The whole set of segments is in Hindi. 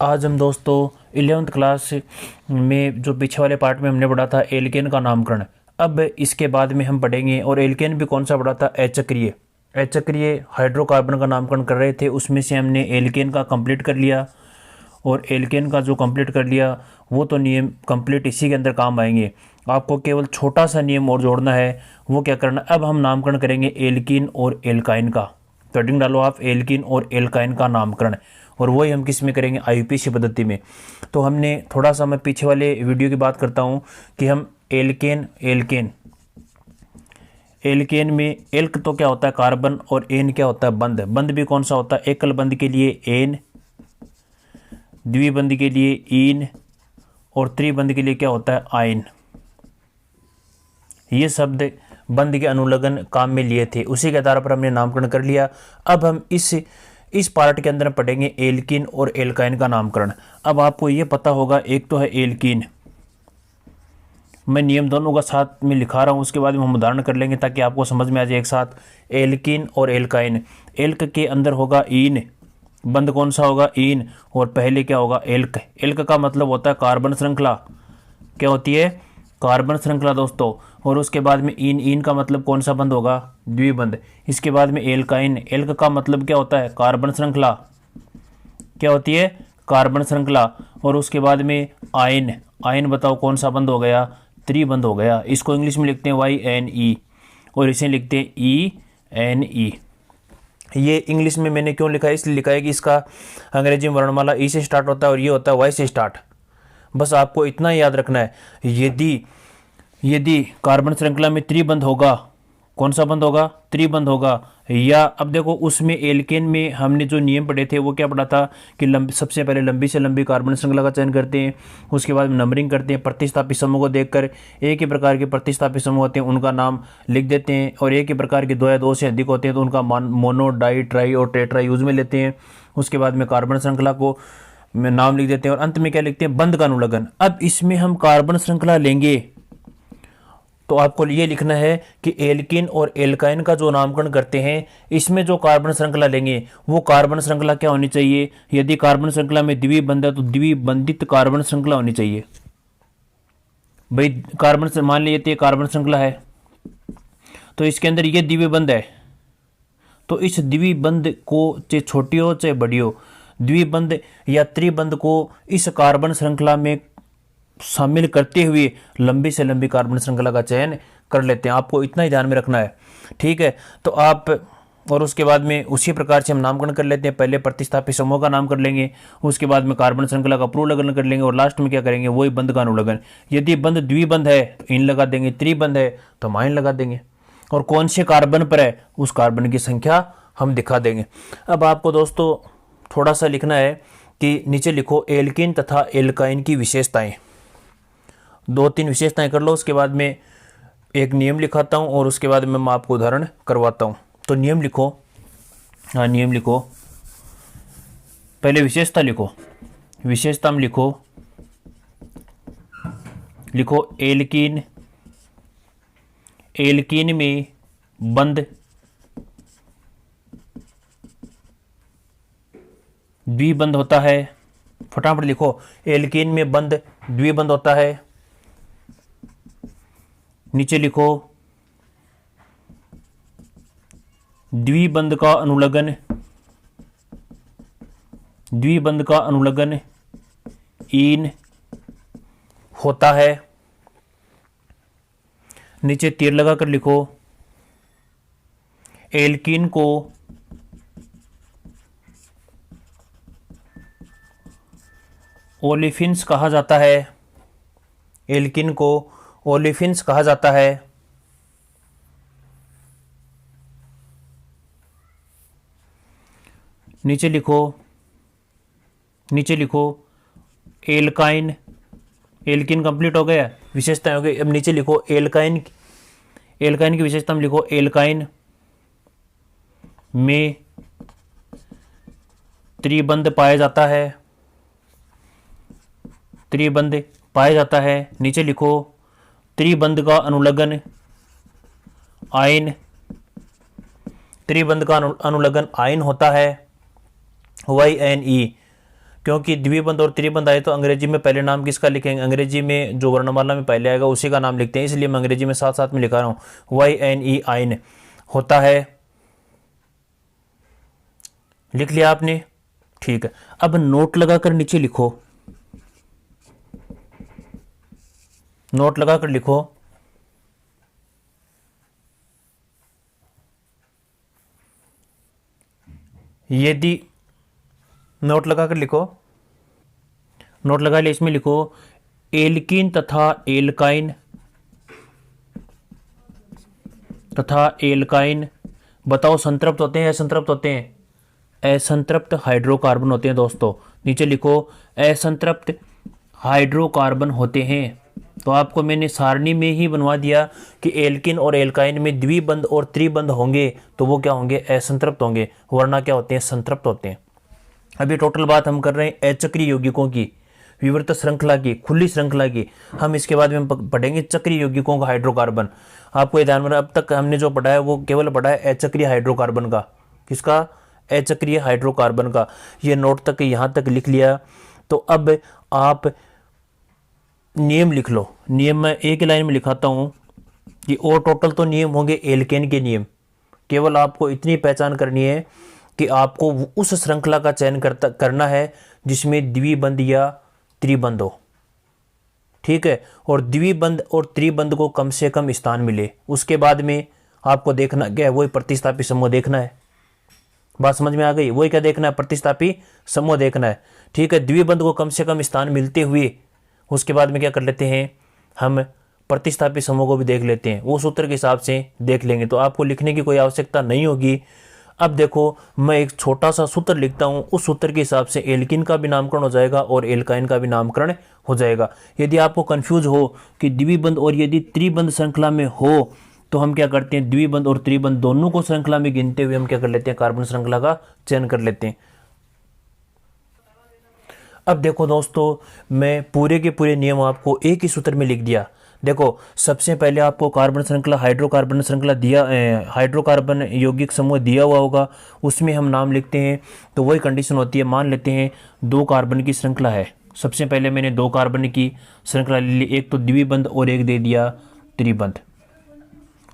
आज हम दोस्तों 11th क्लास में जो पीछे वाले पार्ट में हमने पढ़ा था एल्केन का नामकरण। अब इसके बाद में हम पढ़ेंगे, और एल्केन भी कौन सा पढ़ा था, अचक्रिय। अचक्रिय हाइड्रोकार्बन का नामकरण कर रहे थे, उसमें से हमने एल्केन का कंप्लीट कर लिया। और एल्केन का जो कंप्लीट कर लिया वो तो नियम कंप्लीट इसी के अंदर काम आएंगे। आपको केवल छोटा सा नियम और जोड़ना है, वो क्या करना, अब हम नामकरण करेंगे एल्कीन और एल्काइन का। तो हेडिंग डालो आप, एल्कीन और एल्काइन का नामकरण। और वही हम किस में करेंगे, आईयूपीएसी पद्धति में। तो हमने थोड़ा सा, मैं पीछे वाले वीडियो की बात करता हूँ कि हम एल्केन एल्केन एल्केन में एल्क तो क्या होता है कार्बन, और एन क्या होता है बंध। बंध भी कौन सा होता है, एकल बंध के लिए एन, द्विबंध के लिए ईन, और त्रिबंध के लिए क्या होता है आयन। ये शब्द बंध के अनुलग्न काम में लिए थे, उसी के आधार पर हमने नामकरण कर लिया। अब हम इस पार्ट के अंदर पढ़ेंगे एल्कीन और एल्काइन का नामकरण। अब आपको ये पता होगा, एक तो है एल्कीन, मैं नियम दोनों का साथ में लिखा रहा हूँ, उसके बाद में हम उदाहरण कर लेंगे ताकि आपको समझ में आ जाए एक साथ। एल्कीन और एल्काइन, एल्क के अंदर होगा ईन, बंध कौन सा होगा ईन, और पहले क्या होगा एल्क। एल्क का मतलब होता है कार्बन श्रृंखला, क्या होती है कार्बन श्रृंखला दोस्तों। और उसके बाद में ईन, ईन का मतलब कौन सा बंध होगा, द्विबंध। इसके बाद में एल्काइन, एल्क का मतलब क्या होता है कार्बन श्रृंखला, क्या होती है कार्बन श्रृंखला। और उसके बाद में आयन, आयन बताओ कौन सा बंध हो गया, त्रिबंध हो गया। इसको इंग्लिश में लिखते हैं YNE, और इसे लिखते हैं ENE। ये इंग्लिश में मैंने क्यों लिखा है, इसलिए लिखा है कि इसका अंग्रेजी में वर्णमाला ई से स्टार्ट होता है और ये होता है वाई से स्टार्ट। बस आपको इतना याद रखना है, यदि कार्बन श्रृंखला में त्रिबंध होगा, कौन सा बंध होगा, त्रिबंध होगा। या अब देखो उसमें एल्केन में हमने जो नियम पढ़े थे वो क्या पढ़ा था कि सबसे पहले लंबी से लंबी कार्बन श्रृंखला का चयन करते हैं, उसके बाद नंबरिंग करते हैं, प्रतिस्थापी समूह को देखकर एक ही प्रकार के प्रतिस्थापी समूह होते हैं उनका नाम लिख देते हैं, और एक ही प्रकार के दो या दो से अधिक होते हैं तो उनका मोनो, डाई, ट्राई और टेट्रा यूज में लेते हैं। उसके बाद में कार्बन श्रृंखला को नाम लिख देते हैं, और अंत में क्या लिखते हैं, बंध का अनुलग्न। अब इसमें हम कार्बन श्रृंखला लेंगे तो आपको ये लिखना है कि एल्कीन और एल्काइन का जो नामकरण करते हैं, इसमें जो कार्बन श्रृंखला लेंगे वो कार्बन श्रृंखला क्या होनी चाहिए, यदि कार्बन श्रृंखला में द्विबंध है तो द्विबंधित कार्बन श्रृंखला होनी चाहिए। भाई कार्बन, मान लीजिए ये कार्बन श्रृंखला है तो इसके अंदर ये द्विबंध है, तो इस द्विबंध को चाहे छोटी हो चाहे बड़ी हो, द्विबंध या त्रिबंध को इस कार्बन श्रृंखला में शामिल करते हुए लंबी से लंबी कार्बन श्रृंखला का चयन कर लेते हैं। आपको इतना ही ध्यान में रखना है, ठीक है। तो आप, और उसके बाद में उसी प्रकार से हम नामकरण कर लेते हैं, पहले प्रतिस्थापी समूह का नाम कर लेंगे, उसके बाद में कार्बन श्रृंखला का पुनर्लग्न कर लेंगे, और लास्ट में क्या करेंगे, वही बंध का अनुलग्न। यदि बंध द्विबंध है तो इन लगा देंगे, त्रिबंध है तो माइन लगा देंगे, और कौन से कार्बन पर है उस कार्बन की संख्या हम दिखा देंगे। अब आपको दोस्तों थोड़ा सा लिखना है कि नीचे लिखो एल्कीन तथा एल्काइन की विशेषताएं, 2-3 विशेषताएं कर लो, उसके बाद में एक नियम लिखाता हूं, और उसके बाद में मैं आपको उदाहरण करवाता हूं। तो नियम लिखो, हाँ नियम लिखो, पहले विशेषता लिखो, विशेषता में लिखो एल्कीन, एल्कीन में बंध द्विबंध होता है। फटाफट लिखो, एल्कीन में बंध द्विबंध होता है। नीचे लिखो द्विबंध का अनुलग्न, द्विबंध का अनुलग्न ईन होता है। नीचे तीर लगाकर लिखो एल्कीन को ओलेफिन्स कहा जाता है, एल्कीन को ओलेफिन्स कहा जाता है। नीचे लिखो एल्काइन, एल्कीन कंप्लीट हो गया, विशेषताएं हो गई। अब नीचे लिखो एल्काइन, एल्काइन की विशेषता में लिखो एल्काइन में त्रिबंध पाया जाता है, त्रिबंध पाया जाता है। नीचे लिखो त्रिबंध का अनुलग्न आयन, त्रिबंध का अनुलग्न आयन होता है YNE, क्योंकि द्विबंध और त्रिबंध आए तो अंग्रेजी में पहले नाम किसका लिखेंगे, अंग्रेजी में जो वर्णमाला में पहले आएगा उसी का नाम लिखते हैं, इसलिए मैं अंग्रेजी में साथ साथ में लिखा रहा हूँ। YNE आइन होता है, लिख लिया आपने, ठीक है। अब नोट लगाकर नीचे लिखो, नोट लगाकर लिखो, यदि नोट लगाकर लिखो, नोट लगा लिया, इसमें लिखो एल्कीन तथा एल्काइन बताओ संतृप्त होते हैं या असंतृप्त होते हैं, असंतृप्त हाइड्रोकार्बन होते हैं दोस्तों। नीचे लिखो असंतृप्त हाइड्रोकार्बन होते हैं। तो आपको मैंने सारणी में ही बनवा दिया कि एल्किन और एल्काइन में द्विबंध और त्रिबंध होंगे तो वो क्या होंगे, असंतृप्त होंगे, वरना क्या होते हैं, संतृप्त होते हैं। अभी टोटल बात हम कर रहे हैं अचक्रीय यौगिकों की, विवृत श्रृंखला की, खुली श्रृंखला की। हम इसके बाद में पढ़ेंगे चक्रीय यौगिकों का हाइड्रोकार्बन। आपको ये ध्यान में, अब तक हमने जो पढ़ा है वो केवल पढ़ा है अचक्रीय हाइड्रोकार्बन का। किसका, अचक्रीय हाइड्रोकार्बन का। ये नोट तक यहाँ तक लिख लिया। तो अब आप नियम लिख लो। नियम मैं एक लाइन में लिखाता हूँ कि और टोटल तो नियम होंगे एल्केन के नियम। केवल आपको इतनी पहचान करनी है कि आपको उस श्रृंखला का चयन करना है जिसमें द्विबंध या त्रिबंध हो, ठीक है। और द्विबंध और त्रिबंध को कम से कम स्थान मिले। उसके बाद में आपको देखना क्या है, वही प्रतिस्थापी समूह देखना है। बात समझ में आ गई, वही क्या देखना है, प्रतिस्थापी समूह देखना है, ठीक है। द्विबंध को कम से कम स्थान मिलते हुए उसके बाद में क्या कर लेते हैं, हम प्रतिस्थापी समूह को भी देख लेते हैं, वो सूत्र के हिसाब से देख लेंगे। तो आपको लिखने की कोई आवश्यकता नहीं होगी। अब देखो मैं एक छोटा सा सूत्र लिखता हूँ, उस सूत्र के हिसाब से एल्किन का भी नामकरण हो जाएगा और एल्काइन का भी नामकरण हो जाएगा। यदि आपको कंफ्यूज हो कि द्विबंध और यदि त्रिबंध श्रृंखला में हो तो हम क्या करते हैं, द्विबंध और त्रिबंध दोनों को श्रृंखला में गिनते हुए हम क्या कर लेते हैं, कार्बन श्रृंखला का चयन कर लेते हैं। अब देखो दोस्तों, मैं पूरे के पूरे नियम आपको एक ही सूत्र में लिख दिया। देखो सबसे पहले आपको कार्बन श्रृंखला, हाइड्रोकार्बन श्रृंखला दिया, हाइड्रोकार्बन यौगिक समूह दिया हुआ होगा, उसमें हम नाम लिखते हैं। तो वही कंडीशन होती है, मान लेते हैं 2 कार्बन की श्रृंखला है। सबसे पहले मैंने 2 कार्बन की श्रृंखला ले ली, एक तो द्विबंध और एक दे दिया त्रिबंध।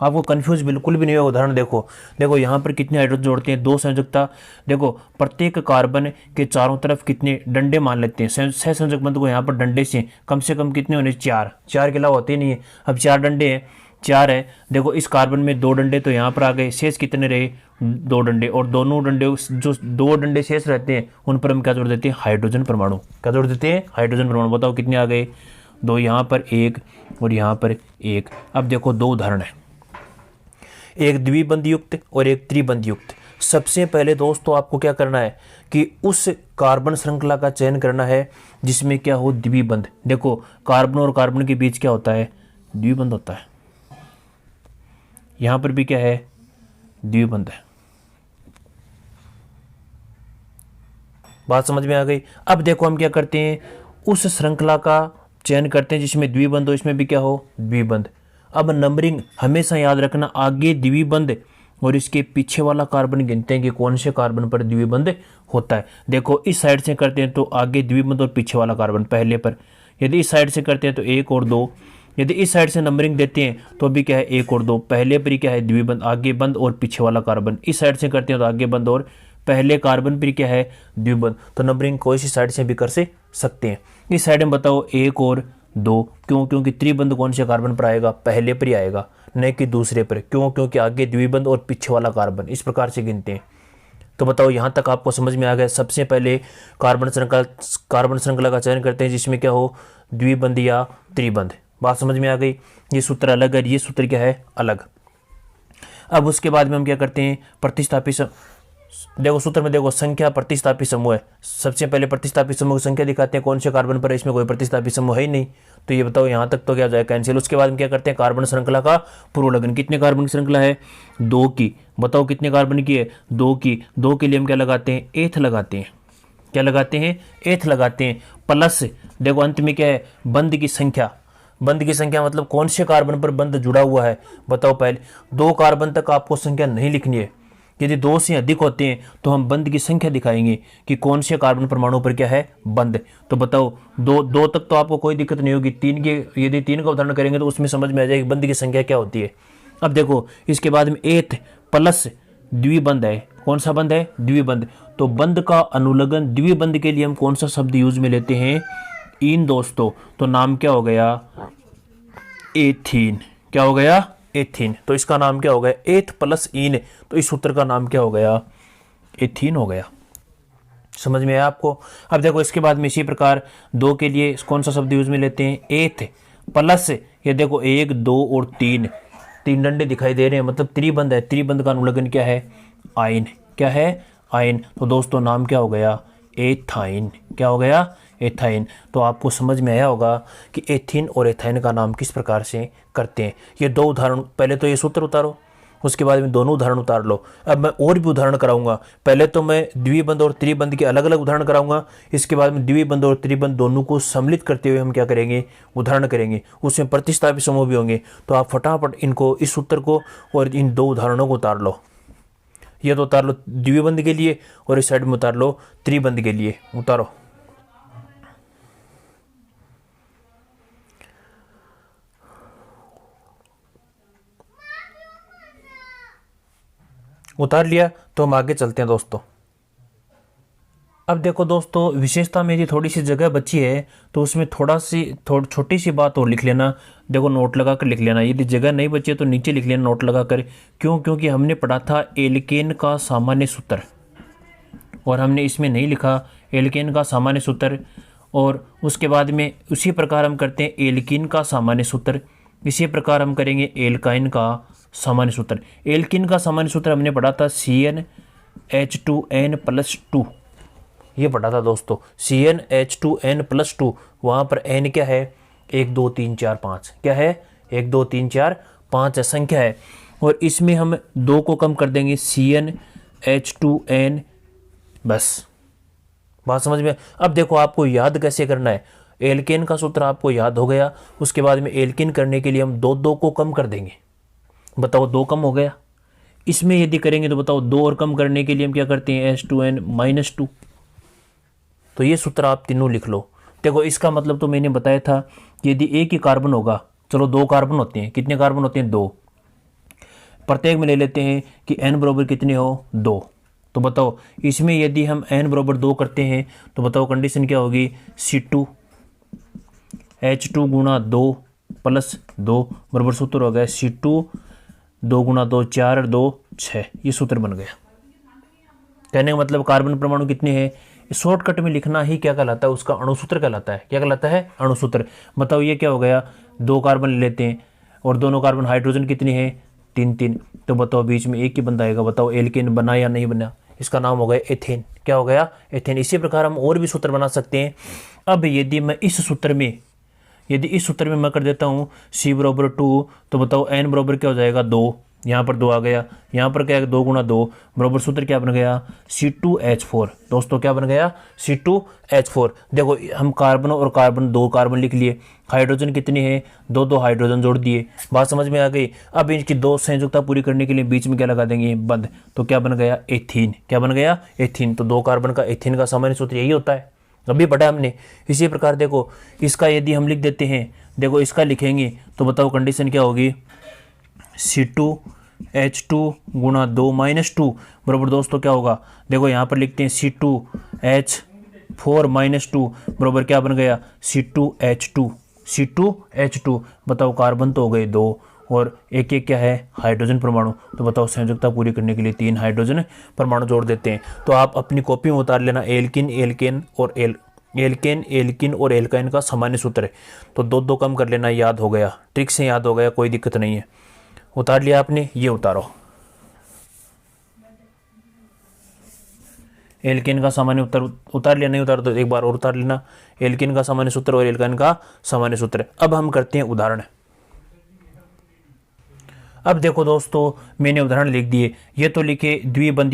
आपको कंफ्यूज बिल्कुल भी नहीं होगा। उदाहरण देखो, देखो यहाँ पर कितने हाइड्रोजन जोड़ते हैं, 2 संयोजकता। देखो प्रत्येक कार्बन के चारों तरफ कितने डंडे मान लेते हैं, सह संयोजक बंध को यहाँ पर डंडे से कम कितने होने, 4 के अलावा होते नहीं है। अब 4 डंडे हैं, 4 है। देखो इस कार्बन में 2 डंडे तो यहाँ पर आ गए, शेष कितने रहे, 2 डंडे। और दोनों डंडे, जो 2 डंडे शेष रहते हैं उन पर हम क्या जोड़ देते हैं, हाइड्रोजन परमाणु। क्या जोड़ देते हैं, हाइड्रोजन परमाणु। बताओ कितने आ गए, 2 यहाँ पर, 1 और यहाँ पर 1। अब देखो 2 उदाहरण है, एक द्विबंध युक्त और एक त्रिबंध युक्त। सबसे पहले दोस्तों आपको क्या करना है कि उस कार्बन श्रृंखला का चयन करना है जिसमें क्या हो, द्विबंध। देखो कार्बन और कार्बन के बीच क्या होता है, द्विबंध होता है। यहां पर भी क्या है, द्विबंध है। बात समझ में आ गई। अब देखो हम क्या करते हैं, उस श्रृंखला का चयन करते हैं जिसमें द्विबंध हो, इसमें भी क्या हो, द्विबंध। अब नंबरिंग हमेशा याद रखना, आगे द्विबंध और इसके पीछे वाला कार्बन गिनते हैं कि कौन से कार्बन पर द्विबंध होता है। देखो इस साइड से करते हैं तो आगे द्विबंध और पीछे वाला कार्बन पहले पर। यदि इस साइड से करते हैं तो 1 और 2। यदि इस साइड से नंबरिंग देते हैं तो अभी क्या है, 1 और 2। पहले पर ही क्या है, द्विबंध, आगे बंद और पीछे वाला कार्बन। इस साइड से करते हैं तो आगे बंद और पहले कार्बन पर क्या है, द्विबंध। तो नंबरिंग कोई सी साइड से भी कर से सकते हैं। इस साइड में बताओ 1 और 2, क्यों, क्योंकि त्रिबंध कौन से कार्बन पर आएगा, पहले पर ही आएगा, न कि दूसरे पर। क्यों, क्योंकि आगे द्विबंध और पीछे वाला कार्बन। इस प्रकार से गिनते हैं। तो बताओ यहाँ तक आपको समझ में आ गया। सबसे पहले कार्बन श्रृंखला का चयन करते हैं जिसमें क्या हो, द्विबंध या त्रिबंध। बात समझ में आ गई। ये सूत्र अलग है, ये सूत्र क्या है, अलग। अब उसके बाद में हम क्या करते हैं, प्रतिस्थापी देखो सूत्र में देखो संख्या प्रतिस्थापी समूह है। सबसे पहले प्रतिस्थापी समूह की संख्या दिखाते हैं, कौन से कार्बन पर है, इसमें कोई प्रतिस्थापी समूह है ही नहीं। तो ये बताओ यहाँ तक तो क्या जाए, कैंसिल। उसके बाद हम क्या करते हैं, कार्बन श्रृंखला का पूर्वलग्न। कितने कार्बन की श्रृंखला है, 2 की। बताओ कितने कार्बन की है, 2 की। 2 के लिए हम क्या लगाते हैं, एथ लगाते हैं। क्या लगाते हैं, एथ लगाते हैं। प्लस देखो अंत में क्या है, बंध की संख्या। बंध की संख्या मतलब कौन से कार्बन पर बंध जुड़ा हुआ है। बताओ पहले 2 कार्बन तक आपको संख्या नहीं लिखनी है, यदि 2 से अधिक होते हैं तो हम बंध की संख्या दिखाएंगे कि कौन से कार्बन परमाणु पर क्या है, बंध। तो बताओ, दो तक तो आपको कोई दिक्कत नहीं होगी। यदि 3 का उदाहरण करेंगे तो उसमें समझ में आ जाएगी बंध की संख्या क्या होती है। अब देखो, इसके बाद में एथ प्लस द्विबंध है। कौन सा बंध है, द्विबंध। तो बंध का अनुलग्न द्विबंध के लिए हम कौन सा शब्द यूज में लेते हैं, इन दोस्तों। तो नाम क्या हो गया, एथीन। क्या हो गया, एथीन। तो इसका नाम क्या हो गया, एथ प्लस इन। तो इस सूत्र का नाम क्या हो गया, एथीन हो गया। समझ में आया आपको। अब देखो, इसके बाद में इसी प्रकार 2 के लिए कौन सा शब्द यूज में लेते हैं, एथ प्लस, ये देखो 1 2 और 3, 3 डंडे दिखाई दे रहे हैं, मतलब त्रिबंध है। त्रिबंध का अनुलग्न क्या है, आयन। क्या है, आयन। तो दोस्तों नाम क्या हो गया, एथाइन। क्या हो गया, एथाइन। तो आपको समझ में आया होगा कि एथीन और एथाइन का नाम किस प्रकार से करते हैं। ये 2 उदाहरण, पहले तो ये सूत्र उतारो, उसके बाद में दोनों उदाहरण उतार लो। अब मैं और भी उदाहरण कराऊंगा। पहले तो मैं द्विबंध और त्रिबंध के अलग अलग उदाहरण कराऊंगा। इसके बाद में द्विबंध और त्रिबंध दोनों को सम्मिलित करते हुए हम क्या करेंगे, उदाहरण करेंगे। उसमें प्रतिस्थापित समूह भी होंगे। तो आप फटाफट इनको, इस सूत्र को और इन 2 उदाहरणों को उतार लो। ये तो उतार लो द्विबंध के लिए, और इस साइड में उतार लो त्रिबंध के लिए। उतारो। उतार लिया तो हम आगे चलते हैं दोस्तों। अब देखो दोस्तों, विशेषता में यदि थोड़ी सी जगह बची है तो उसमें छोटी सी बात और लिख लेना। देखो, नोट लगा कर लिख लेना। यदि जगह नहीं बची है तो नीचे लिख लेना नोट लगा कर। क्यों, क्योंकि हमने पढ़ा था एल्केन का सामान्य सूत्र, और हमने इसमें नहीं लिखा एल्केन का सामान्य सूत्र। और उसके बाद में उसी प्रकार हम करते हैं एल्कीन का सामान्य सूत्र। इसी प्रकार हम करेंगे एल्काइन का सामान्य सूत्र। एल्कीन का सामान्य सूत्र हमने पढ़ा था CnH2n+2। ये पढ़ा था दोस्तों, CnH2n+2। वहाँ पर n क्या है, 1 2 3 4 5। क्या है, 1 2 3 4 5 संख्या है। और इसमें हम 2 को कम कर देंगे, CnH2n, बस। बात समझ में। अब देखो, आपको याद कैसे करना है। एल्केन का सूत्र आपको याद हो गया। उसके बाद में एल्केन करने के लिए हम 2 को कम कर देंगे। बताओ, 2 कम हो गया। इसमें यदि करेंगे तो बताओ, 2 और कम करने के लिए हम क्या करते हैं, H2n-2। तो ये सूत्र आप तीनों लिख लो। देखो, इसका मतलब तो मैंने बताया था कि यदि एक ही कार्बन होगा, चलो 2 कार्बन होते हैं। कितने कार्बन होते हैं, 2। प्रत्येक में ले लेते हैं कि n बराबर कितने हो, 2। तो बताओ, इसमें यदि हम n बराबर 2 करते हैं तो बताओ कंडीशन क्या होगी, C2H2 गुणा 2 प्लस 2 बराबर सूत्र हो गया C2 2 गुणा 2 4 और 2 6। ये सूत्र बन गया। कहने का मतलब कार्बन परमाणु कितने हैं, शॉर्टकट में लिखना ही क्या कहलाता है, उसका अणुसूत्र कहलाता है। क्या कहलाता है, अणुसूत्र। बताओ, ये क्या हो गया, 2 कार्बन ले लेते हैं और दोनों कार्बन हाइड्रोजन कितने हैं, 3 तो बताओ बीच में एक ही बंदा आएगा। बताओ एल्केन बना या नहीं बना, इसका नाम हो गया एथेन। क्या हो गया, एथेन। इसी प्रकार हम और भी सूत्र बना सकते हैं। अब यदि इस सूत्र में मैं कर देता हूँ C बराबर 2, तो बताओ n बराबर क्या हो जाएगा, 2। यहाँ पर 2 आ गया, यहाँ पर क्या है, 2 गुणा 2 बराबर सूत्र क्या बन गया, C2H4। दोस्तों क्या बन गया, C2H4। देखो, हम कार्बन और कार्बन 2 कार्बन लिख लिए। हाइड्रोजन कितने हैं, 2 हाइड्रोजन जोड़ दिए। बात समझ में आ गई। अब इनकी 2 संयुक्ता पूरी करने के लिए बीच में क्या लगा देंगे, बंध। तो क्या बन गया, एथीन। क्या बन गया, एथीन। तो 2 कार्बन का एथीन का सामान्य सूत्र यही होता है, अभी पढ़ा हमने। इसी प्रकार देखो, इसका यदि हम लिख देते हैं, देखो इसका लिखेंगे तो बताओ कंडीशन क्या होगी, C2H2 गुणा 2 माइनस 2 बराबर दोस्तों क्या होगा, देखो यहाँ पर लिखते हैं C2H4 माइनस 2 बराबर क्या बन गया, C2H2। बताओ कार्बन तो हो गए 2 और एक एक क्या है, हाइड्रोजन परमाणु। तो बताओ संयोजकता पूरी करने के लिए 3 हाइड्रोजन परमाणु जोड़ देते हैं। तो आप अपनी कॉपी में उतार लेना एल्किन और एल्काइन का सामान्य सूत्र है। तो 2 कम कर लेना, याद हो गया, ट्रिक से याद हो गया, कोई दिक्कत नहीं है। उतार लिया आपने, ये उतारो। एल्केन का सामान्य उत्तर उतार लिया, नहीं उतार तो एक बार और उतार लेना। एल्केन का सामान्य सूत्र और एल्काइन का सामान्य सूत्र। अब हम करते हैं उदाहरण। अब देखो दोस्तों, मैंने उदाहरण लिख दिए। ये तो लिखे द्विबंध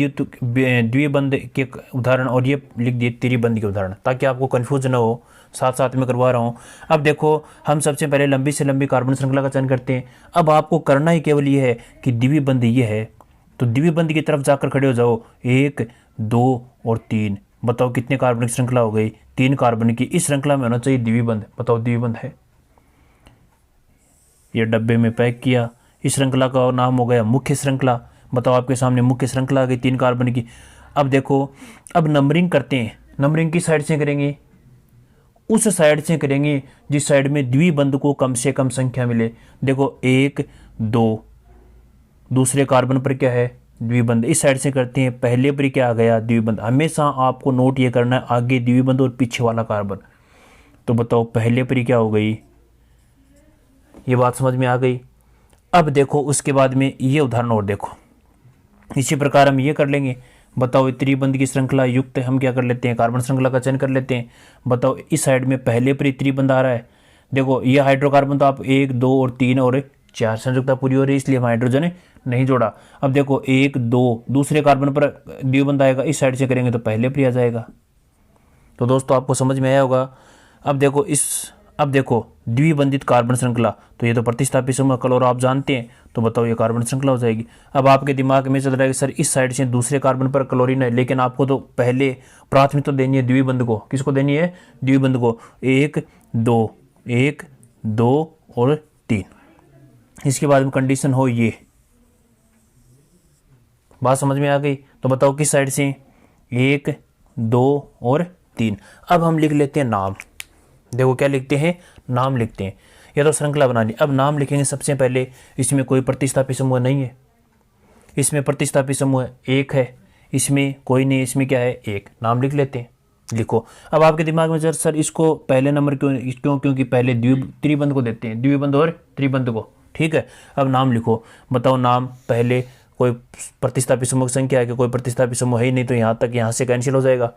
के उदाहरण और ये लिख दिए त्रिबंध के उदाहरण, ताकि आपको कंफ्यूज ना हो, साथ साथ में करवा रहा हूँ। अब देखो, हम सबसे पहले लंबी से लंबी कार्बन श्रृंखला का चयन करते हैं। अब आपको करना ही केवल ये है कि द्विबंध ये है, तो द्विबंध की तरफ जाकर खड़े हो जाओ, 1 2 और 3। बताओ कितने कार्बनिक श्रृंखला हो गई, 3 कार्बन की। इस श्रृंखला में होना चाहिए द्विबंध। बताओ द्विबंध है, ये डब्बे में पैक किया। इस श्रृंखला का नाम हो गया मुख्य श्रृंखला। बताओ आपके सामने मुख्य श्रृंखला आ गई 3 कार्बन की। अब देखो, अब नंबरिंग करते हैं। नंबरिंग किस साइड से करेंगे? उस साइड से करेंगे जिस साइड में द्विबंध को कम से कम संख्या मिले। देखो 1 2, दूसरे कार्बन पर क्या है? द्विबंध। इस साइड से करते हैं, पहले पर क्या आ गया? द्विबंध। हमेशा आपको नोट ये करना है, आगे द्विबंध और पीछे वाला कार्बन। तो बताओ पहले पर क्या हो गई? ये बात समझ में आ गई। अब देखो उसके बाद में ये उदाहरण और देखो, इसी प्रकार हम ये कर लेंगे। बताओ त्रिबंध की श्रृंखला युक्त हम क्या कर लेते हैं? कार्बन श्रृंखला का चयन कर लेते हैं। बताओ इस साइड में पहले पर त्रिबंध आ रहा है। देखो ये हाइड्रोकार्बन तो आप 1 2 और 3 और 4 संयुक्ता पूरी हो रही है, इसलिए हम हाइड्रोजन नहीं जोड़ा। अब देखो 1 2, दूसरे कार्बन पर द्विबंध आएगा, इस साइड से करेंगे तो पहले पर आ जाएगा। तो दोस्तों आपको समझ में आया होगा। अब देखो द्विबंधित कार्बन श्रृंखला, तो ये तो प्रतिस्थापी समूह क्लोरो आप जानते हैं, तो बताओ ये कार्बन श्रृंखला हो जाएगी। अब आपके दिमाग में चल रहा है कि सर इस साइड से दूसरे कार्बन पर क्लोरीन है, लेकिन आपको तो पहले प्राथमिकता देनी है द्विबंध को। किसको देनी है? द्विबंध को। 1 2 और 3। इसके बाद में कंडीशन हो ये। बात समझ में आ गई। तो बताओ किस साइड से? 1 2 और 3। अब हम लिख लेते हैं नाम। देखो क्या लिखते हैं? नाम लिखते हैं। या तो श्रृंखला बनानी। अब नाम लिखेंगे सबसे पहले। इसमें कोई प्रतिस्थापी समूह नहीं है, इसमें प्रतिस्थापी समूह 1 है, इसमें कोई नहीं, इसमें क्या है? 1। नाम लिख लेते हैं, लिखो। अब आपके दिमाग में सर इसको पहले नंबर क्यों? क्योंकि पहले त्रिबंध को देते हैं, द्विबंध और त्रिबंध को। ठीक है, अब नाम लिखो। बताओ नाम पहले कोई प्रतिस्थापी समूह की संख्या है कि कोई प्रतिस्थापी समूह है ही नहीं, तो यहाँ से कैंसिल हो जाएगा।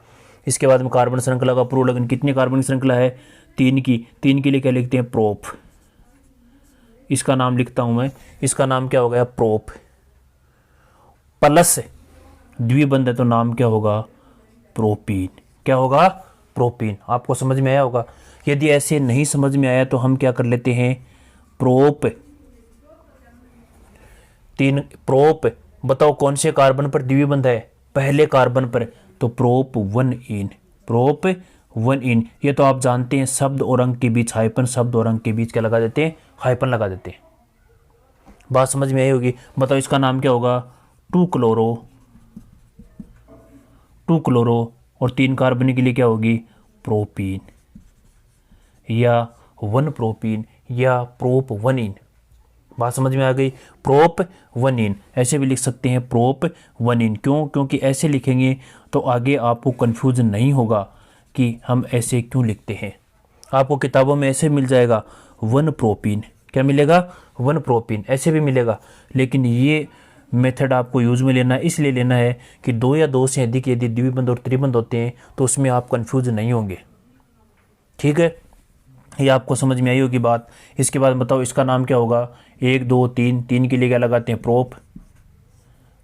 इसके बाद में कार्बन श्रृंखला का पूर्व लगन। कितनी कार्बन श्रृंखला है? 3 की। 3 के लिए क्या लिखते हैं? प्रोप। इसका नाम लिखता हूं मैं, इसका नाम क्या हो गया? प्रोप। प्लस द्विबंध है तो नाम क्या होगा? प्रोपीन। क्या होगा? प्रोपीन। आपको समझ में आया होगा। यदि ऐसे नहीं समझ में आया तो हम क्या कर लेते हैं? Prop 3 prop. बताओ कौन से कार्बन पर द्विबंध है? पहले कार्बन पर, तो प्रोप 1 इन। प्रोप 1 इन। ये तो आप जानते हैं, शब्द और अंक के बीच हाइपन, शब्द और अंक के बीच क्या लगा देते हैं? हाइपन लगा देते हैं। बात समझ में आई होगी। बताओ इसका नाम क्या होगा? 2 क्लोरो। 2 क्लोरो और 3 कार्बन के लिए क्या होगी? प्रोपीन या 1 प्रोपीन या प्रोप 1 इन। बात समझ में आ गई। प्रोप 1 इन ऐसे भी लिख सकते हैं, प्रोप 1 इन। क्यों? क्योंकि ऐसे लिखेंगे तो आगे आपको कन्फ्यूजन नहीं होगा कि हम ऐसे क्यों लिखते हैं। आपको किताबों में ऐसे मिल जाएगा 1 प्रोपीन। क्या मिलेगा? 1 प्रोपीन। ऐसे भी मिलेगा, लेकिन ये मेथड आपको यूज में लेना है, इसलिए लेना है कि 2 या 2 से अधिक यदि द्विबंध और त्रिबंध होते हैं तो उसमें आप कन्फ्यूज नहीं होंगे। ठीक है, ये आपको समझ में आई होगी बात। इसके बाद बताओ इसका नाम क्या होगा? 1 2 3। 3 के लिए क्या लगाते हैं? प्रोप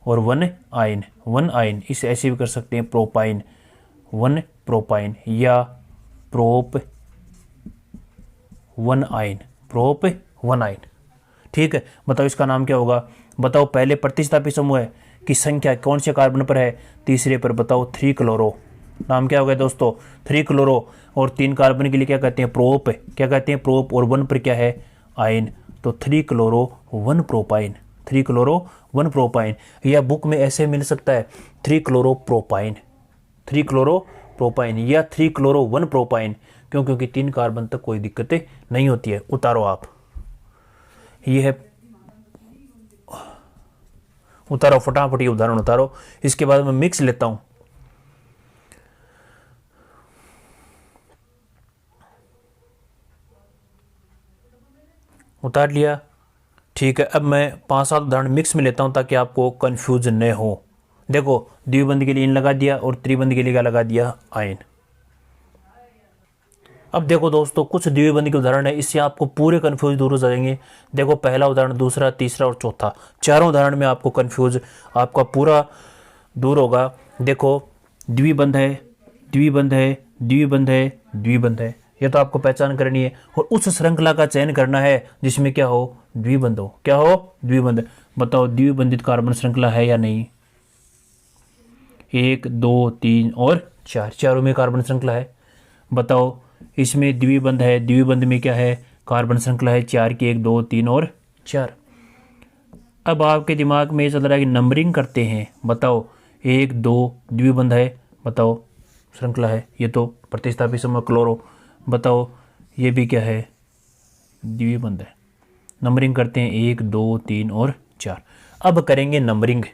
और 1 आइन। 1 आइन। इसे ऐसे भी कर सकते हैं, प्रोपाइन 1 प्रोपाइन या प्रोप 1 आइन। प्रोप 1 आइन। ठीक है, बताओ इसका नाम क्या होगा? बताओ पहले प्रतिस्थापी समूह की संख्या कौन से कार्बन पर है? तीसरे पर। बताओ 3 क्लोरो। नाम क्या हो गया दोस्तों? 3 क्लोरो और 3 कार्बन के लिए क्या कहते हैं? प्रोप। क्या कहते हैं? प्रोप। और 1 पर क्या है? आइन। तो 3 क्लोरो 1 प्रोपाइन। 3 chloro 1 propyne. या बुक में ऐसे मिल सकता है 3 क्लोरो प्रोपाइन। 3 क्लोरो प्रोपाइन या 3 क्लोरो 1 प्रोपाइन। क्यों? क्योंकि 3 कार्बन तक कोई दिक्कतें नहीं होती है। उतारो आप, ये है, उतारो फटाफट, ये उदाहरण उतारो। इसके बाद मैं मिक्स लेता हूं। उतार लिया। ठीक है, अब मैं 5-7 उदाहरण मिक्स में लेता हूं ताकि आपको कंफ्यूजन न हो। देखो द्विबंध के लिए इन लगा दिया और त्रिबंध के लिए क्या लगा दिया? आयन। अब देखो दोस्तों कुछ द्विबंध के उदाहरण है, इससे आपको पूरे कंफ्यूज दूर हो जाएंगे। देखो पहला उदाहरण, दूसरा, तीसरा और चौथा, चारों उदाहरण में आपको कंफ्यूज आपका पूरा दूर होगा। देखो द्विबंध है, द्विबंध है, द्विबंध है, द्विबंध है, यह तो आपको पहचान करनी है और उस श्रृंखला का चयन करना है जिसमें क्या हो? द्विबंध हो। क्या हो? द्विबंध। बताओ द्विबंधित कार्बन श्रृंखला है या नहीं। 1 2 3 और 4, चारों में कार्बन श्रृंखला है। बताओ इसमें द्विबंध है, द्विबंध में क्या है, कार्बन श्रृंखला है 4 की, 1 2 3 और 4। अब आपके दिमाग में ये चल रहा है कि नंबरिंग करते हैं। बताओ 1 2 द्विबंध है, बताओ श्रृंखला है, ये तो प्रतिस्थापी समूह क्लोरो। बताओ ये भी क्या है, द्विबंध है। नंबरिंग करते हैं 1 2 3 और 4। अब करेंगे नंबरिंग।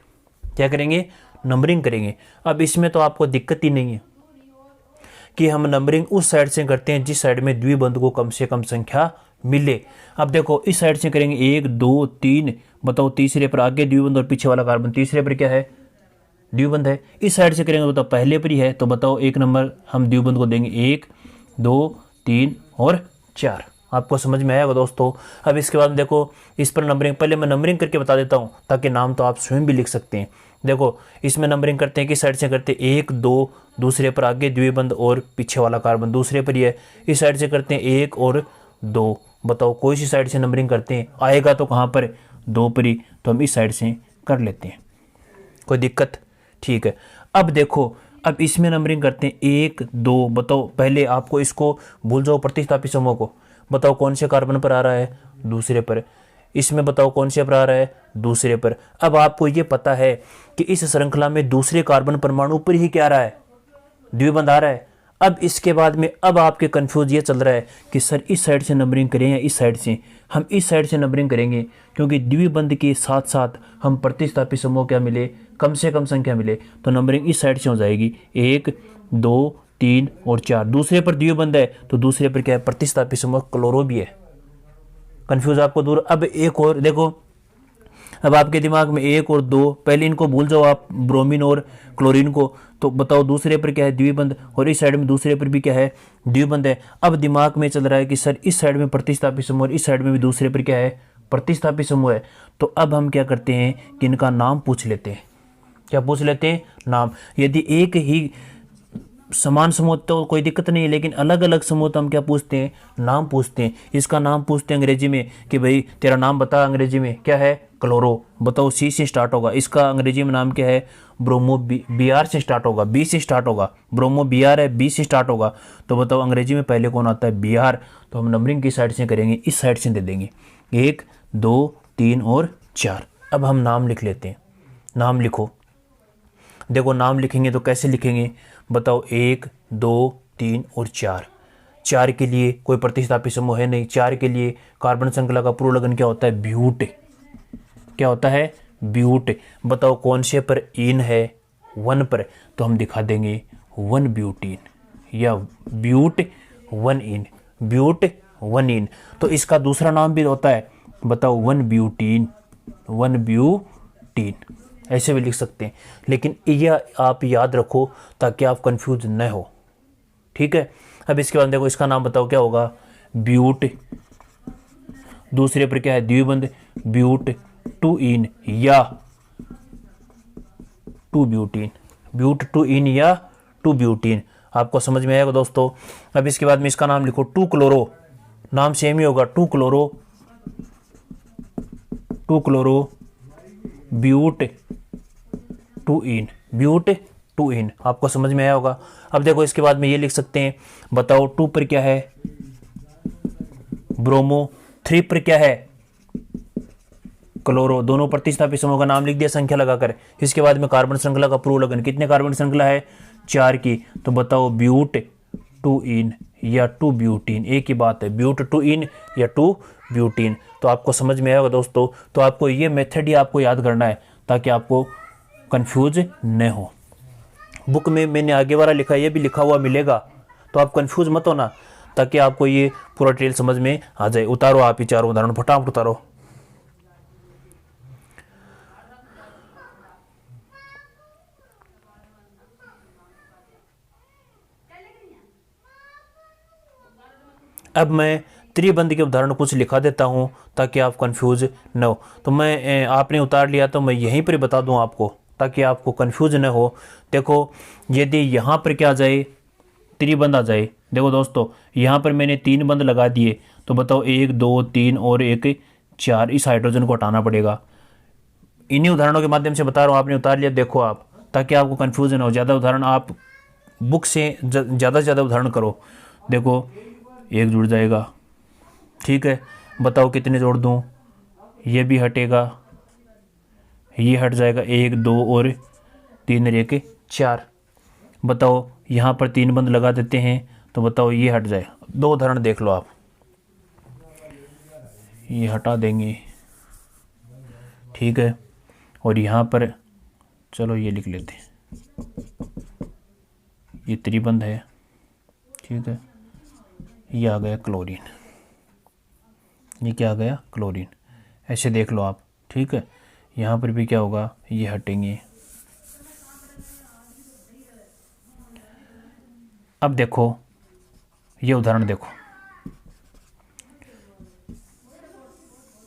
क्या करेंगे, नंबरिंग करेंगे। अब इसमें तो आपको दिक्कत ही नहीं है कि हम नंबरिंग उस साइड से करते हैं जिस साइड में द्विबंध को कम से कम संख्या मिले। अब देखो इस साइड से करेंगे 1 2 3, बताओ तीसरे पर आगे द्विबंध और पीछे वाला कार्बन तीसरे पर क्या है, द्विबंध है। इस साइड से करेंगे बताओ पहले पर ही है, तो बताओ 1 नंबर हम द्विबंध को देंगे 1 2 3 और 4। आपको समझ में आएगा दोस्तों। अब इसके बाद देखो इस पर नंबरिंग, पहले मैं नंबरिंग करके बता देता हूँ ताकि नाम तो आप स्वयं भी लिख सकते हैं। देखो इसमें नंबरिंग करते हैं, किस साइड से करते हैं 1 2, दूसरे पर आगे द्विबंध और पीछे वाला कार्बन दूसरे पर ही है। इस साइड से करते हैं 1 और 2, बताओ कोई सी साइड से नंबरिंग करते हैं, आएगा तो कहाँ पर, 2 पर ही, तो हम इस साइड से कर लेते हैं, कोई दिक्कत, ठीक है। अब देखो अब इसमें नंबरिंग करते हैं 1 2, बताओ पहले आपको इसको भूल जाओ प्रतिस्थापी समूह को। बताओ कौन से कार्बन पर आ रहा है, दूसरे पर। इसमें बताओ कौन से पर आ रहा है, दूसरे पर। अब आपको ये पता है कि इस श्रृंखला में दूसरे कार्बन परमाणु पर ही क्या आ रहा है, द्विबंध आ रहा है। अब इसके बाद में अब आपके कंफ्यूज ये चल रहा है कि सर इस साइड से नंबरिंग करें या इस साइड से। हम इस साइड से नंबरिंग करेंगे क्योंकि द्विबंध के साथ साथ हम प्रतिस्थापी समूह क्या मिले, कम से कम संख्या मिले, तो नंबरिंग इस साइड से हो जाएगी 1 2 3 और 4। दूसरे पर द्विबंध है तो दूसरे पर क्या है, प्रतिस्थापी समूह क्लोरो भी है। कंफ्यूज आपको दूर। अब एक और देखो, अब आपके दिमाग में 1 और 2, पहले इनको भूल जाओ आप, ब्रोमीन और क्लोरीन को। तो बताओ दूसरे पर क्या है, द्विबंध, और इस साइड में दूसरे पर भी क्या है, द्विबंध है। अब दिमाग में चल रहा है कि सर इस साइड में प्रतिस्थापी समूह और इस साइड में भी दूसरे पर क्या है, प्रतिस्थापी समूह है। तो अब हम क्या करते हैं कि इनका नाम पूछ लेते हैं। क्या पूछ लेते हैं, नाम। यदि एक ही समान समूह तो कोई दिक्कत नहीं है, लेकिन अलग अलग समूह तो हम क्या पूछते हैं, नाम पूछते हैं। इसका नाम पूछते हैं अंग्रेजी में कि भाई तेरा नाम बता, अंग्रेजी में क्या है, क्लोरो। बताओ सी से स्टार्ट होगा, इसका अंग्रेजी में नाम क्या है, ब्रोमो। बी आर से स्टार्ट होगा, बी से स्टार्ट होगा, ब्रोमो बी आर है, बी से स्टार्ट होगा। तो बताओ अंग्रेजी में पहले कौन आता है, बी आर। तो हम नंबरिंग किस साइड से करेंगे, इस साइड से दे देंगे 1 2 3 और 4। अब हम नाम लिख लेते हैं। नाम लिखो। देखो नाम लिखेंगे तो कैसे लिखेंगे, बताओ 1 2 3 और 4। 4 के लिए कोई प्रतिस्थापी समूह है नहीं। 4 के लिए कार्बन श्रृंखला का पूर्व लगन क्या होता है, ब्यूट। क्या होता है, ब्यूट। बताओ कौन से पर इन है, 1 पर, तो हम दिखा देंगे 1 ब्यूटीन या ब्यूट 1 इन, ब्यूट 1 इन। तो इसका दूसरा नाम भी होता है, बताओ 1 ब्यूटीन, 1 ब्यूटीन, ऐसे भी लिख सकते हैं। लेकिन यह आप याद रखो ताकि आप कंफ्यूज न हो, ठीक है। अब इसके बाद देखो इसका नाम बताओ क्या होगा, ब्यूट। दूसरे पर क्या है, द्विबंध, ब्यूट 2 इन या 2 ब्यूटीन, ब्यूट 2 इन या 2 ब्यूटीन। आपको समझ में आएगा दोस्तों। अब इसके बाद में इसका नाम लिखो 2 क्लोरो। नाम सेम ही होगा, 2 क्लोरो, 2 क्लोरो ब्यूट 2 इन, ब्यूट 2 इन। आपको समझ में आया होगा। अब देखो इसके बाद में ये लिख सकते हैं, बताओ 2 पर क्या है, ब्रोमो, 3 पर क्या है, क्लोरो। दोनों प्रतिस्थापी समूह का नाम लिख दिया संख्या लगाकर। इसके बाद में कार्बन श्रृंखला का पूर्व लगन, कितने कार्बन श्रृंखला है, 4 की। तो बताओ ब्यूट 2 इन या 2 ब्यूटीन, एक ही बात है, ब्यूट 2 इन या 2 ब्यूटीन। तो आपको समझ में आएगा दोस्तों। तो आपको ये मेथड ही आपको याद करना है ताकि आपको कंफ्यूज न हो। बुक में मैंने आगे वाला लिखा, ये भी लिखा हुआ मिलेगा, तो आप कंफ्यूज मत होना ताकि आपको ये पूरा डिटेल समझ में आ जाए। उतारो आप ही चारों उदाहरण, फटाफट उतारो। अब मैं त्रिबंध के उदाहरण कुछ लिखा देता हूँ ताकि आप कंफ्यूज न हो। तो मैं आपने उतार लिया तो मैं यहीं पर बता दूँ आपको ताकि आपको कंफ्यूज न हो। देखो यदि यहाँ पर क्या आ जाए, त्रिबंध आ जाए। देखो दोस्तों यहाँ पर मैंने 3 बंध लगा दिए, तो बताओ 1 2 3 और 1 4, इस हाइड्रोजन को हटाना पड़ेगा। इन्हीं उदाहरणों के माध्यम से बता रहा हूँ, आपने उतार लिया, देखो आप, ताकि आपको कन्फ्यूजन हो। ज़्यादा उदाहरण आप बुक से ज़्यादा से ज़्यादा उदाहरण करो। देखो 1 जुड़ जाएगा, ठीक है, बताओ कितने जोड़ दूँ, ये भी हटेगा, ये हट जाएगा, 1 2 और 3 और 1 4। बताओ यहाँ पर 3 बंद लगा देते हैं, तो बताओ ये हट जाए। 2 उदाहरण देख लो आप, ये हटा देंगे, ठीक है, और यहाँ पर चलो ये लिख लेते हैं, ये त्रिबंध है, ठीक है, ये आ गया क्लोरीन, ये क्या आ गया, क्लोरीन। ऐसे देख लो आप, ठीक है। यहाँ पर भी क्या होगा, ये हटेंगे। अब देखो ये उदाहरण देखो,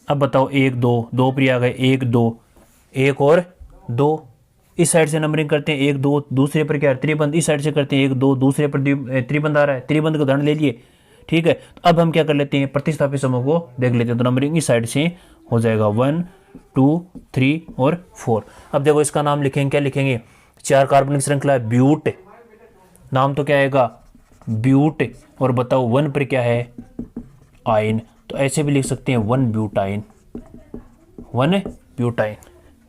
अब बताओ 1 2 2 पर आ गए, 1 2 1 और 2, इस साइड से नंबरिंग करते हैं, 1 2, दूसरे पर क्या है, त्रिबंध, इस साइड से करते हैं 1 2, दूसरे पर त्रिबंध आ रहा है, त्रिबंध का उदाहरण ले लिए, ठीक है। तो अब हम क्या कर लेते हैं, प्रतिस्थापित समूह को देख लेते हैं। तो नंबरिंग इस साइड से हो जाएगा 1 2 3 और 4। अब देखो इसका नाम लिखेंगे, क्या लिखेंगे, 4 कार्बनिक श्रृंखला है, ब्यूट, नाम तो क्या आएगा, ब्यूट, और बताओ 1 पर क्या है, आयन, तो ऐसे भी लिख सकते हैं 1 ब्यूटाइन, 1 ब्यूटाइन।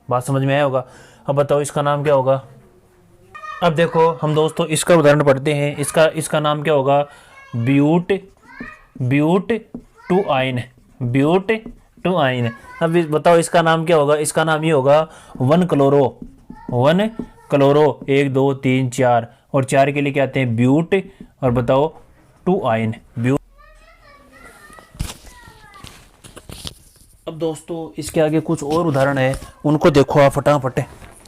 बात समझ में आया होगा। अब बताओ इसका नाम क्या होगा। अब देखो हम दोस्तों इसका उदाहरण पढ़ते हैं, इसका नाम क्या होगा, but two yne, but two yne. अब बताओ इसका नाम क्या होगा, इसका नाम ये होगा 1 क्लोरो, 1 2 3 4, और 4 के लिए क्या आते हैं, ब्यूट, और बताओ 2 आयन, ब्यूट। अब दोस्तों इसके आगे कुछ और उदाहरण है, उनको देखो आप फटाफट,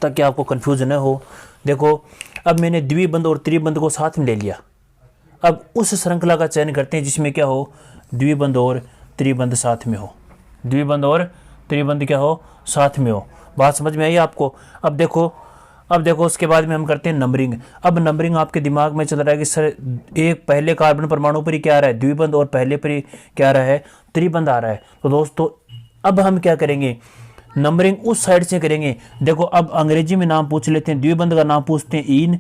ताकि आपको कंफ्यूजन न हो। देखो अब मैंने द्विबंध और त्रिबंध को साथ में ले लिया। अब उस श्रृंखला का चयन करते हैं जिसमें क्या हो, द्विबंध और त्रिबंध साथ में हो, द्विबंध और त्रिबंध क्या हो, साथ में हो। बात समझ में आई आपको। अब देखो उसके बाद में हम करते हैं नंबरिंग। अब नंबरिंग आपके दिमाग में चल रहा है कि सर एक पहले कार्बन परमाणु पर ही क्या आ रहा है, द्विबंध, और पहले पर ही क्या आ रहा है, त्रिबंध आ रहा है। तो दोस्तों अब हम क्या करेंगे, नंबरिंग उस साइड से करेंगे। देखो अब अंग्रेजी में नाम पूछ लेते हैं, द्विबंध का नाम पूछते हैं इन,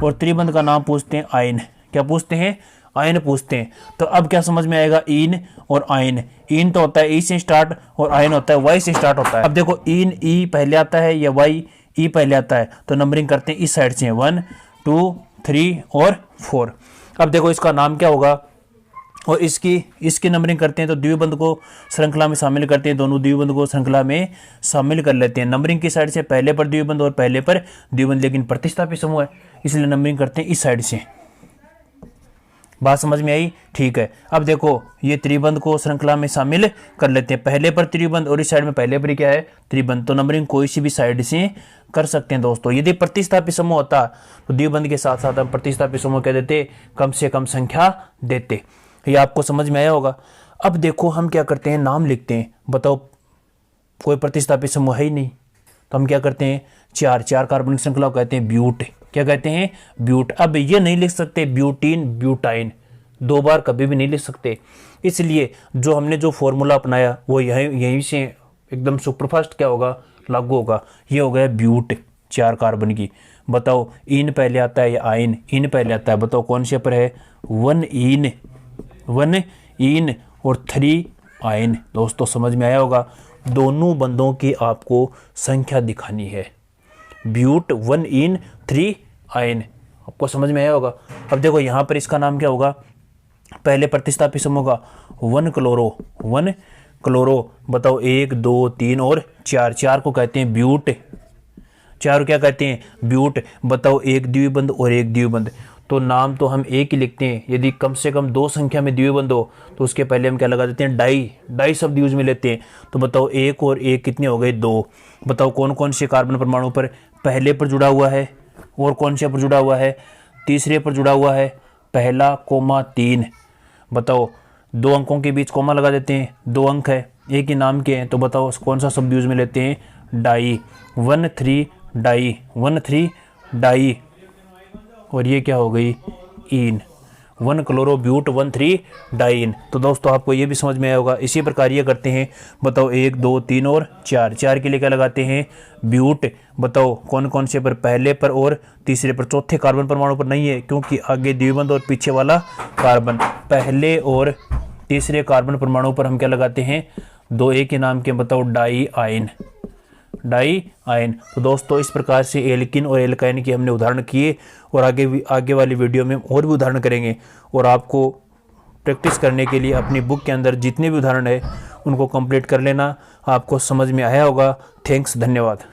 और त्रिबंध का नाम पूछते हैं आयन। क्या पूछते हैं, आयन पूछते हैं। तो अब क्या समझ में आएगा, इन और आयन। इन तो होता है ई से स्टार्ट, और आयन होता है वाई से स्टार्ट होता है। अब देखो इन ई पहले आता है या वाई ई पहले आता है, तो नंबरिंग करते हैं इस साइड से 1 2 3 और 4। अब देखो इसका नाम क्या होगा, और इसकी नंबरिंग करते हैं, तो द्विबंध को श्रृंखला में शामिल करते हैं, दोनों द्विबंध को श्रृंखला में शामिल कर लेते हैं। नंबरिंग की साइड से पहले पर द्विबंध और पहले पर द्विबंध, लेकिन प्रतिस्थापित समूह है इसलिए नंबरिंग करते हैं इस साइड से। बात समझ में आई, ठीक है। अब देखो ये त्रिबंध को श्रृंखला में शामिल कर लेते हैं, पहले पर त्रिबंध और इस साइड में पहले पर क्या है, त्रिबंध। तो नंबरिंग कोई सी भी साइड से कर सकते हैं दोस्तों। यदि प्रतिस्थापित समूह होता तो द्विबंध के साथ साथ हम प्रतिस्थापित समूह कह देते, कम से कम संख्या देते। ये आपको समझ में आया होगा। अब देखो हम क्या करते हैं, नाम लिखते हैं। बताओ कोई प्रतिस्थापित समूह है ही नहीं, तो हम क्या करते हैं, 4 कार्बनिक श्रृंखला को कहते हैं ब्यूट। क्या कहते हैं, ब्यूट। अब ये नहीं लिख सकते ब्यूटीन ब्यूटाइन, 2 बार कभी भी नहीं लिख सकते, इसलिए जो हमने जो फॉर्मूला अपनाया वो यहीं से एकदम सुपरफास्ट क्या होगा, लागू होगा। ये हो गया ब्यूट 4 कार्बन की। बताओ इन पहले आता है या आयन, इन पहले आता है, बताओ कौन से पर है, 1 इन और 3 आयन। दोस्तों समझ में आया होगा। दोनों बंधों की आपको संख्या दिखानी है, ब्यूट 1 इन 3 आयन, आपको समझ में आया होगा। अब देखो यहाँ पर इसका नाम क्या होगा, पहले प्रतिस्थापित समूह का 1 क्लोरो। बताओ 1 2 3 और 4 को कहते हैं ब्यूट, 4 क्या कहते हैं, ब्यूट। बताओ एक द्विबंध और एक द्विबंध, तो नाम तो हम एक ही लिखते हैं। यदि कम से कम 2 संख्या में द्विबंध हो तो उसके पहले हम क्या लगा देते हैं, डाई शब्द यूज में लेते हैं। तो बताओ 1 और 1 कितने हो गए, 2। बताओ कौन कौन से कार्बन परमाणु पर पहले पर जुड़ा हुआ है, और कौन से पर जुड़ा हुआ है, तीसरे पर जुड़ा हुआ है, पहला कोमा 3। बताओ 2 अंकों के बीच कोमा लगा देते हैं, 2 अंक है, एक ही नाम के हैं, तो बताओ कौन सा शब्द यूज में लेते हैं, डाई। 1 3 डाई, 1 3 डाई, और ये क्या हो गई, इन। 1 क्लोरोब्यूट 1,3 डाइन। तो दोस्तों आपको ये भी समझ में आया होगा। इसी प्रकार ये करते हैं, बताओ 1 2 3 और 4। 4 के लिए क्या लगाते हैं, ब्यूट। बताओ कौन कौन से पर, पहले पर और तीसरे पर, चौथे कार्बन परमाणु पर नहीं है, क्योंकि आगे द्विबंध और पीछे वाला कार्बन। पहले और तीसरे कार्बन परमाणु पर हम क्या लगाते हैं, 2A के नाम के, बताओ डाई आयन, डाई आयन। तो दोस्तों इस प्रकार से एल्किन और एल्काइन के हमने उदाहरण किए, और आगे वाली वीडियो में और भी उदाहरण करेंगे। और आपको प्रैक्टिस करने के लिए अपनी बुक के अंदर जितने भी उदाहरण है उनको कंप्लीट कर लेना। आपको समझ में आया होगा। थैंक्स, धन्यवाद।